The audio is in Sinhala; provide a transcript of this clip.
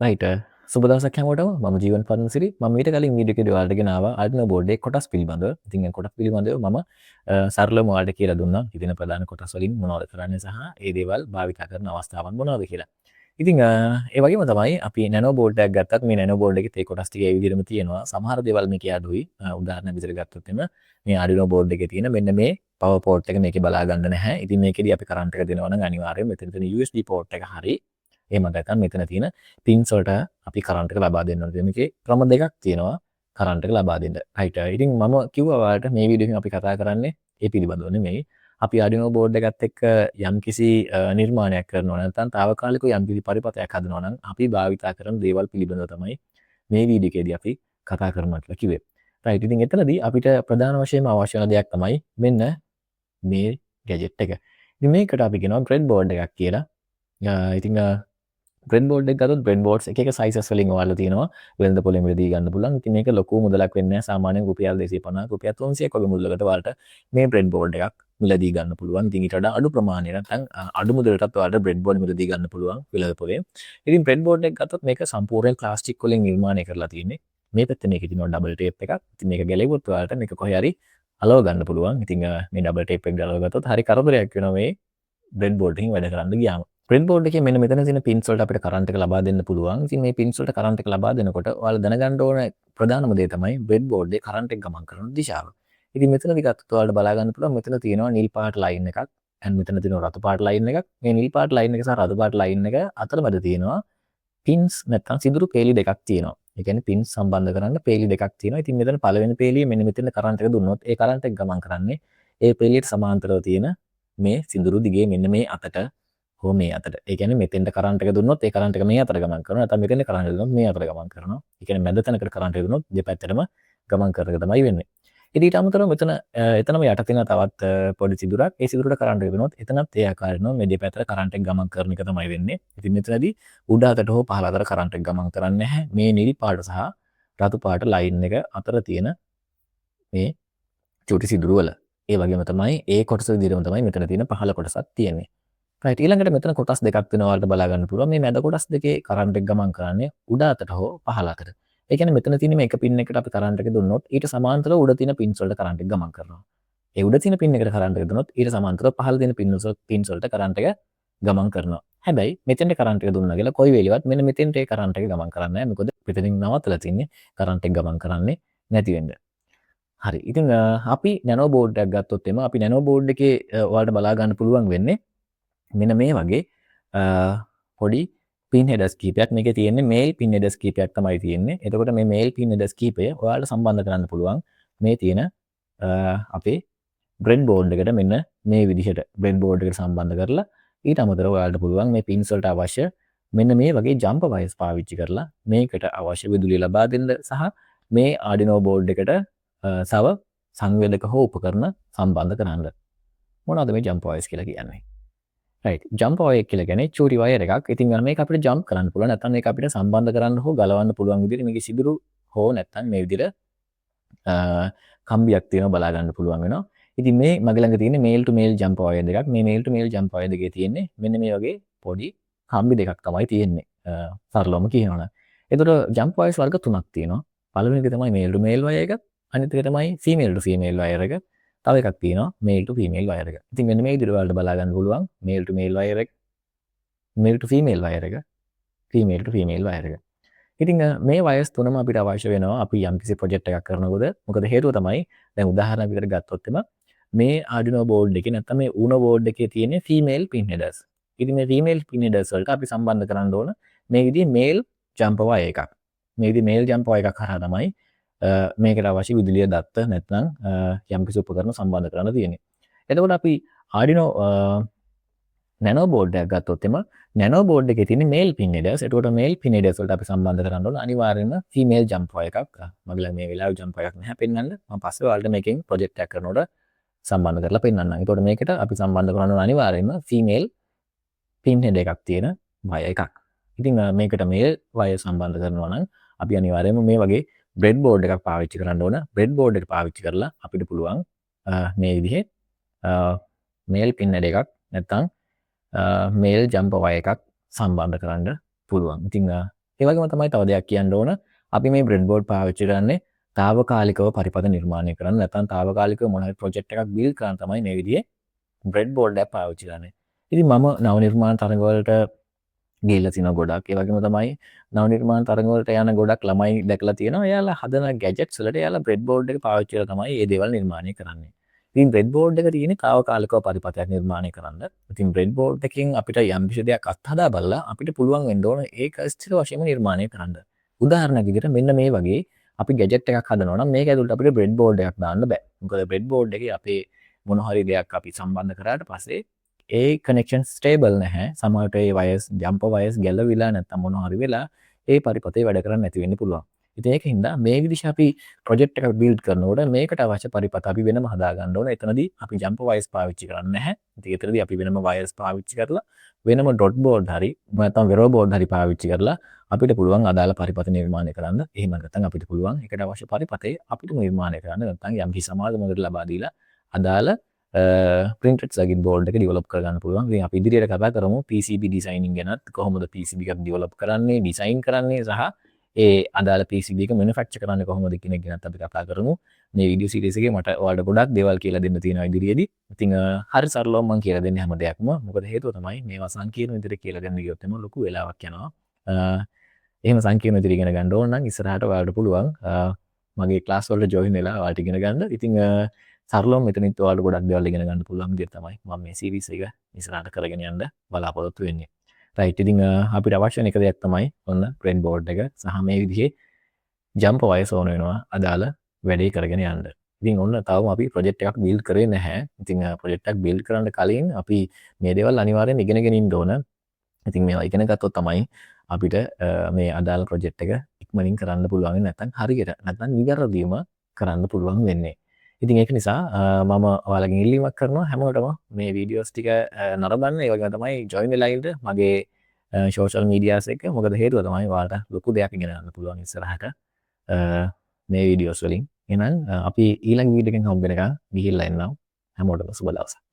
රයිට සුබ දවසක් හැමෝටම මම ජීවන් පරණසිරි මම ඊට කලින් වීඩියෝ එකේ ඔයාලට ගෙනාවා Arduino board එකේ කොටස් පිළිබඳව. ඉතින් ඒ කොටස් පිළිබඳව මම සරලවම ඔයාලට කියලා දුන්නා. ඉතින් ප්‍රධාන කොටස් වලින් මොනවද කරන්නේ සහ ඒ දේවල් භාවිතා කරන අවස්ථාවන් මොනවද කියලා. ඉතින් ඒ වගේම තමයි අපි නැනෝ බෝඩ් එකක් ගත්තත් මේ නැනෝ බෝඩ් එකේ ඒ කොටස් ටික ඒ විදිහටම තියෙනවා. සමහර දේවල් මේකේ අඩුයි. උදාහරණයක් විදිහට ගත්තොත් එම මේ Arduino board එකේ තියෙන මෙන්න මේ power port එක මේකේ බලා ගන්න නැහැ. ඉතින් මේකෙදි අපි කරන්ට් එක දෙනවා නම් අනිවාර්යයෙන් මෙතන තියෙන USB port එක හරි එහෙම නැත්නම් මෙතන තියෙන පින්ස් වලට අපි කරන්ට් එක ලබා දෙන්න ඕනේ. මේකේ ක්‍රම දෙකක් තියෙනවා කරන්ට් එක ලබා දෙන්න. රයිට්. ඉතින් මම කිව්වා ඔයාලට මේ වීඩියෝ එකෙන් අපි කතා කරන්නේ ඒ පිළිබඳව නෙමෙයි. අපි Arduino board එකත් එක්ක යම්කිසි නිර්මාණයක් කරනවා නැත්නම් తాවකාලිකව යම්කිසි පරිපථයක් හදනවා නම් අපි භාවිතා කරන දේවල් පිළිබඳව තමයි මේ වීඩියෝ එකේදී අපි කතා කරනවා කියලා කිව්වේ. රයිට්. ඉතින් එතනදී අපිට ප්‍රධාන වශයෙන්ම අවශ්‍ය වෙන දෙයක් තමයි මෙන්න මේ ගැජට් එක. ඉතින් මේකට අපි කියනවා breadboard එකක් කියලා. ඉතින් බ්‍රෙඩ්බෝඩ් එක ගත්තොත් බ්‍රෙඩ් බෝඩ්ස් එක එක සයිසස් වලින් ඔයාලා තියෙනවා වෙළඳ පොලේ මිලදී ගන්න පුළුවන්. ඉතින් මේක ලොකු මුදලක් වෙන්නේ නැහැ. සාමාන්‍යයෙන් රුපියල් 250 රුපියල් 300ක් වගේ මුදලකට ඔයාලට මේ බ්‍රෙඩ් බෝඩ් එකක් මිලදී ගන්න පුළුවන්. ඉතින් ඊට වඩා අඩු ප්‍රමාණයක් නැත්නම් අඩු මුදලටත් ඔයාලට බ්‍රෙඩ් බෝඩ් මිලදී ගන්න පුළුවන් වෙළඳ පොලේ. ඉතින් බ්‍රෙඩ් බෝඩ් එක ගත්තොත් මේක සම්පූර්ණයෙන් ප්ලාස්ටික් වලින් නිර්මාණය කරලා තියෙන්නේ. මේ පැත්තේ මේකේ තියෙනවා ඩබල් ටේප් එකක්. ඉතින් මේක ගැලෙවුවොත් ඔයාලට මේක කොහේ හරි අලව ගන්න පුළුවන්. ඉතින් මේ ඩබල් ටේප් එක ගලව ගත්තොත් හරි කරදරයක් වෙනවා මේ බ්‍රෙඩ් බෝඩ් එකකින් වැඩ කරන්න ගියාම. බ්‍රෙඩ් බෝඩ් එකේ මෙන්න මෙතන තියෙන පින්ස් වලට අපිට කරන්ට් එක ලබා දෙන්න පුළුවන්. ඉතින් මේ පින්ස් වලට කරන්ට් එක ලබා දෙනකොට ඔයාලා දැනගන්න ඕන ප්‍රධානම දේ තමයි බ්‍රෙඩ් බෝඩ් එකේ කරන්ට් එක ගමන් කරන දිශාව. ඉතින් මෙතනදි ගත්තොත් ඔයාලට බලා ගන්න පුළුවන් මෙතන තියෙනවා නිල් පාට ලයින් එකක් and මෙතන තියෙනවා රතු පාට ලයින් එකක්. මේ නිල් පාට ලයින් එක සහ රතු පාට ලයින් එක අතරමැද තියෙනවා පින්ස් නැත්නම් සිදුරු පේලි දෙකක් තියෙනවා. ඒ කියන්නේ පින්ස් සම්බන්ධ කරන්න පේලි දෙකක් තියෙනවා. ඉතින් මෙතන පළවෙනි පේලිය මෙන්න මෙතන කරන්ට් එක දුන්නොත් ඒ කරන්ට් එක ගමන් කරන්නේ ඒ පේලියට සමාන්තරව තියෙන මේ සිදුරු දිගේ මෙන්න මේ අතට හෝ මේ අතට. ඒ කියන්නේ මෙතෙන්ට කරන්ට් එක දුන්නොත් ඒ කරන්ට් එක මේ අතට ගමන් කරනවා. නැත්නම් මෙතෙන්ට කරන්ට් එක දුන්නොත් මේ අතට ගමන් කරනවා. ඒ කියන්නේ මැද තැනකට කරන්ට් එක දුන්නොත් දෙපැත්තටම ගමන් කරන එක තමයි වෙන්නේ. ඉතින් ඊට අමතරව මෙතන එතනම යට තියෙන තවත් පොඩි සිදුරක්. ඒ සිදුරට කරන්ට් එක දුන්නොත් එතනත් ඒ ආකාරයෙන්ම මේ දෙපැත්තට කරන්ට් එක ගමන් කරන එක තමයි වෙන්නේ. ඉතින් මෙතනදී උඩ අතට හෝ පහළ අතට කරන්ට් එක ගමන් කරන්නේ නැහැ. මේ නිල් පාට සහ රතු පාට ලයින් එක අතර තියෙන මේ චුටි සිදුරු වල. ඒ වගේම තමයි ඒ කොටස විදිහටම තමයි මෙතන තියෙන පහළ කොටසක් තියෙන්නේ. රයිට්. ඊළඟට මෙතන කොටස් දෙකක් වෙනවා ඔයාලට බලා ගන්න පුළුවන්. මේ මැද කොටස් දෙකේ කරන්ට් එක ගමන් කරන්නේ උඩ අතට හෝ පහළ අතට. ඒ කියන්නේ මෙතන තියෙන මේ එක පින් එකට අපි කරන්ට් එක දුන්නොත් ඊට සමාන්තරව උඩ තියෙන පින්ස් වලට කරන්ට් එක ගමන් කරනවා. ඒ උඩ තියෙන පින් එකට කරන්ට් එක දුන්නොත් ඊට සමාන්තරව පහළ තියෙන පින්ස් වලට කරන්ට් එක ගමන් කරනවා. හැබැයි මෙතෙන්ට කරන්ට් එක දුන්නා කියලා කොයි වෙලෙවත් මෙන්න මෙතෙන්ට ඒ කරන්ට් එක ගමන් කරන්නේ නැහැ. මොකද පිටින් නවත්තලා තින්නේ කරන්ට් එක ගමන් කරන්නේ නැති වෙන්න. හරි. ඉතින් අපි නැනෝ බෝඩ් එකක් ගත්තොත් එම අපි නැනෝ බෝඩ් එකේ ඔයාලට බලා ගන්න පුළුවන් වෙන්නේ මෙන්න මේ වගේ පොඩි පින් හෙඩර්ස් කීපයක් මේකේ තියෙන්නේ මේල් පින් හෙඩර්ස් කීපයක් තමයි තියෙන්නේ. එතකොට මේ මේල් පින් හෙඩර්ස් කීපය ඔයාලට සම්බන්ධ කරන්න පුළුවන් මේ තියෙන අපේ බ්‍රෙඩ් බෝඩ් එකට මෙන්න මේ විදිහට බ්‍රෙඩ් බෝඩ් එකට සම්බන්ධ කරලා ඊට අමතරව ඔයාලට පුළුවන් මේ පින්ස් වලට අවශ්‍ය මෙන්න මේ වගේ ජම්ප් වයර්ස් පාවිච්චි කරලා මේකට අවශ්‍ය විදුලිය ලබා දෙන්න සහ මේ Arduino board එකට සව සංවේදක හෝ උපකරණ සම්බන්ධ කරන්න. මොනවද මේ ජම්ප් වයර්ස් කියලා කියන්නේ? රයිට්. ජම්ප් වයර් කියලා කියන්නේ චූටි වයර් එකක්. ඉතින් මේක අපිට ජම්ප් කරන්න පුළුවන්. නැත්නම් මේක අපිට සම්බන්ධ කරන්න හෝ ගලවන්න පුළුවන් විදිහට මේකේ සිදුරු හෝ නැත්නම් මේ විදිහට කම්බියක් තියෙනවා බලා ගන්න පුළුවන් වෙනවා. ඉතින් මේ මගේ ළඟ තියෙන්නේ මේල් ටු මේල් ජම්ප් වයර් දෙකක්. මේ මේල් ටු මේල් ජම්ප් වයර් දෙකේ තියෙන්නේ මෙන්න මේ වගේ පොඩි කම්බි දෙකක් තමයි තියෙන්නේ. සරලවම කියනවනම්. එතකොට ජම්ප් වයර්ස් වර්ග තුනක් තියෙනවා. පළවෙනි එක තමයි මේල් ටු මේල් වයර් එක. අනිත් එක තමයි ෆීමේල් ටු ෆීමේල් වයර් එක. තව එකක් තියෙනවා මේල් ටු ෆීමේල් වයර් එක. ඉතින් මෙන්න මේ විදිහට ඔයාලට බලා ගන්න පුළුවන් මේල් ටු මේල් වයර් එක, මේල් ටු ෆීමේල් වයර් එක, ෆීමේල් ටු ෆීමේල් වයර් එක. ඉතින් මේ වයර්ස් තුනම අපිට අවශ්‍ය වෙනවා අපි යම්කිසි ප්‍රොජෙක්ට් එකක් කරනකොට. මොකද හේතුව තමයි දැන් උදාහරණයක් විදිහට ගත්තොත් එම මේ Arduino board එකේ නැත්නම් මේ Uno board එකේ තියෙන ෆීමේල් pin headers. ඉතින් මේ ෆීමේල් pin headers වලට අපි සම්බන්ධ කරන්න ඕන මේ විදිහේ මේල් ජම්ප් වයර් එකක්. මේ විදිහේ මේල් ජම්ප් වයර් එකක් හරහා තමයි මේකට අවශ්‍ය විදුලිය දත්ත නැත්නම් යම්කිසි උපකරණ සම්බන්ධ කරන්න තියෙන්නේ. එතකොට අපි Arduino නැනෝ බෝඩ් එකක් ගත්තොත් එම නැනෝ බෝඩ් එකේ තියෙන මේල් පින් හෙඩර්ස්. එතකොට මේල් පින් හෙඩර්ස් වලට අපි සම්බන්ධ කරන්න ඕන අනිවාර්යයෙන්ම ෆීමේල් ජම්ප් වයර් එකක්. මගේ ළඟ මේ වෙලාවේ ජම්ප් වයර් එකක් නැහැ පෙන්වන්න. මම පස්සේ ඔයාලට මේකෙන් ප්‍රොජෙක්ට් එකක් කරනකොට සම්බන්ධ කරලා පෙන්වන්නම්. එතකොට මේකට අපි සම්බන්ධ කරන්න ඕන අනිවාර්යයෙන්ම ෆීමේල් පින් හෙඩ් එකක් තියෙන වයර් එකක්. ඉතින් මේකට මේල් වයර් සම්බන්ධ කරනවා නම් අපි අනිවාර්යයෙන්ම මේ වගේ බ්‍රෙඩ් බෝඩ් එකක් පාවිච්චි කරන්න ඕන. බ්‍රෙඩ් බෝඩ් එක පාවිච්චි කරලා අපිට පුළුවන් මේ විදිහේ මේල් පින් හෙඩ් එකක් නැත්නම් මේල් ජම්ප් වයර් එකක් සම්බන්ධ කරන්න පුළුවන්. ඉතින් ඒ වගේම තමයි තව දෙයක් කියන්න ඕන. අපි මේ බ්‍රෙඩ් බෝඩ් පාවිච්චි කරන්නේ తాවකාලිකව පරිපථ නිර්මාණය කරන්න. නැත්නම් తాවකාලිකව මොන හරි ප්‍රොජෙක්ට් එකක් බිල්ඩ් කරන්න තමයි මේ විදිහේ බ්‍රෙඩ් බෝඩ් එකක් පාවිච්චි කරන්නේ. ඉතින් මම නව නිර්මාණ තරඟවලට ගිහිල්ලා තිනවා ගොඩක්. ඒ වගේම තමයි නව නිර්මාණ තරඟවලට යන ගොඩක් ළමයි දැකලා තියෙනවා. එයාලා හදන ගැජට්ස් වලට එයාලා බ්‍රෙඩ් බෝඩ් එක පාවිච්චි කරලා තමයි මේ දේවල් නිර්මාණය කරන්නේ. ඉතින් බ්‍රෙඩ් බෝඩ් එක තියෙන්නේ తాවකාලිකව පරිපථයක් නිර්මාණය කරන්න. ඉතින් බ්‍රෙඩ් බෝඩ් එකකින් අපිට යම් කිසි දෙයක් අත්හදා බලලා අපිට පුළුවන් වෙන්න ඕන ඒක ස්ථිර වශයෙන්ම නිර්මාණය කරන්න. උදාහරණයක් විදිහට මෙන්න මේ වගේ අපි ගැජට් එකක් හදනවා නම් මේක ඇතුළට අපිට බ්‍රෙඩ් බෝඩ් එකක් දාන්න බෑ. මොකද බ්‍රෙඩ් බෝඩ් එකේ අපේ මොන හරි දෙයක් අපි සම්බන්ධ කරාට පස්සේ ඒ කනෙක්ෂන් ස්ටේබල් නැහැ. සමහරට ඒ වයර්ස් ජම්පර් වයර්ස් ගැලවිලා නැත්නම් මොන හරි වෙලා ඒ පරිපථේ වැඩ කරන්නේ නැති වෙන්න පුළුවන්. ඉතින් ඒකින්ද මේ විදිහට අපි ප්‍රොජෙක්ට් එකක් බිල්ඩ් කරනකොට මේකට අවශ්‍ය පරිපථ අපි වෙනම හදා ගන්න ඕන. එතනදී අපි ජම්පර් වයර්ස් පාවිච්චි කරන්නේ නැහැ. ඉතින් එතනදී අපි වෙනම වයර්ස් පාවිච්චි කරලා වෙනම ඩොට් බෝඩ් හරි නැත්නම් වෙරෝ බෝඩ් හරි පාවිච්චි කරලා අපිට පුළුවන් අදාළ පරිපථ නිර්මාණය කරන්න. එහෙම නැත්නම් අපිට පුළුවන් ඒකට අවශ්‍ය පරිපථේ අපිට නිර්මාණය කරන්න. නැත්නම් යම් කිසි සමාගමකට ලබා දීලා අදාළ printed circuit board එක develop කරගන්න පුළුවන්. ඉතින් අපි ඉදිරියට කතා කරමු PCB designing ගැනත් කොහොමද PCB එකක් develop කරන්නේ, design කරන්නේ සහ ඒ අදාළ PCB එක manufacture කරන්නේ කොහොමද කියන එක ගැනත් අපි කතා කරමු. මේ වීඩියෝ සීරීස් එකේ මට ඔයාලට ගොඩක් දේවල් කියලා දෙන්න තියෙනවා ඉදිරියේදී. ඉතින් හරි සරලව මම කියලා දෙන්නේ හැම දෙයක්ම. මොකද හේතුව තමයි මේවා සංකීර්ණ විදිහට කියලා දෙන්න ගියොත් එම ලොකු වෙලාවක් යනවා. එහෙම සංකීර්ණ විදිහට ඉගෙන ගන්න ඕන නම් ඉස්සරහට ඔයාලට පුළුවන් මගේ ක්ලාස් වලට join වෙලා ඔයාලට ඉගෙන ගන්න. ඉතින් සරලව මෙතනින් ඔයාලට ගොඩක් දේවල් ඉගෙන ගන්න පුළුවන් විදිහට තමයි මම මේ සීරීස් එක ඉස්සරහට කරගෙන යන්න බලාපොරොත්තු වෙන්නේ. රයිට්. ඉතින් අපිට අවශ්‍ය වෙන එක දෙයක් තමයි ඔන්න බ්‍රෙඩ් බෝඩ් එක සහ මේ විදිහේ ජම්පර් වයර්ස් ඕන වෙනවා අදාළ වැඩේ කරගෙන යන්න. ඉතින් ඔන්න තවම අපි ප්‍රොජෙක්ට් එකක් බිල්ඩ් කරේ නැහැ. ඉතින් ප්‍රොජෙක්ට් එකක් බිල්ඩ් කරන්න කලින් අපි මේ දේවල් අනිවාර්යෙන් ඉගෙනගෙන ඉන්න ඕන. ඉතින් මේවා ඉගෙන ගත්තොත් තමයි අපිට මේ අදාළ ප්‍රොජෙක්ට් එක ඉක්මනින් කරන්න පුළුවන් නැත්නම් හරියට නැත්නම් නිවැරදිවම කරන්න පුළුවන් වෙන්නේ. ඉතින් ඒක නිසා මම ඔයාලගෙන් ඉල්ලීමක් කරනවා හැමෝටම මේ වීඩියෝස් ටික නරඹන්න. ඒ වගේම තමයි ජොයින් වෙලා ඉන්න මගේ සෝෂල් මීඩියාස් එක. මොකද හේතුව තමයි ඔයාලට ලොකු දෙයක් ඉගෙන ගන්න පුළුවන් ඉස්සරහට මේ වීඩියෝස් වලින්. එහෙනම් අපි ඊළඟ වීඩියෝ එකෙන් හම්බ වෙනකන් ගිහිල්ලා එන්නම්. හැමෝටම සුබ දවසක්.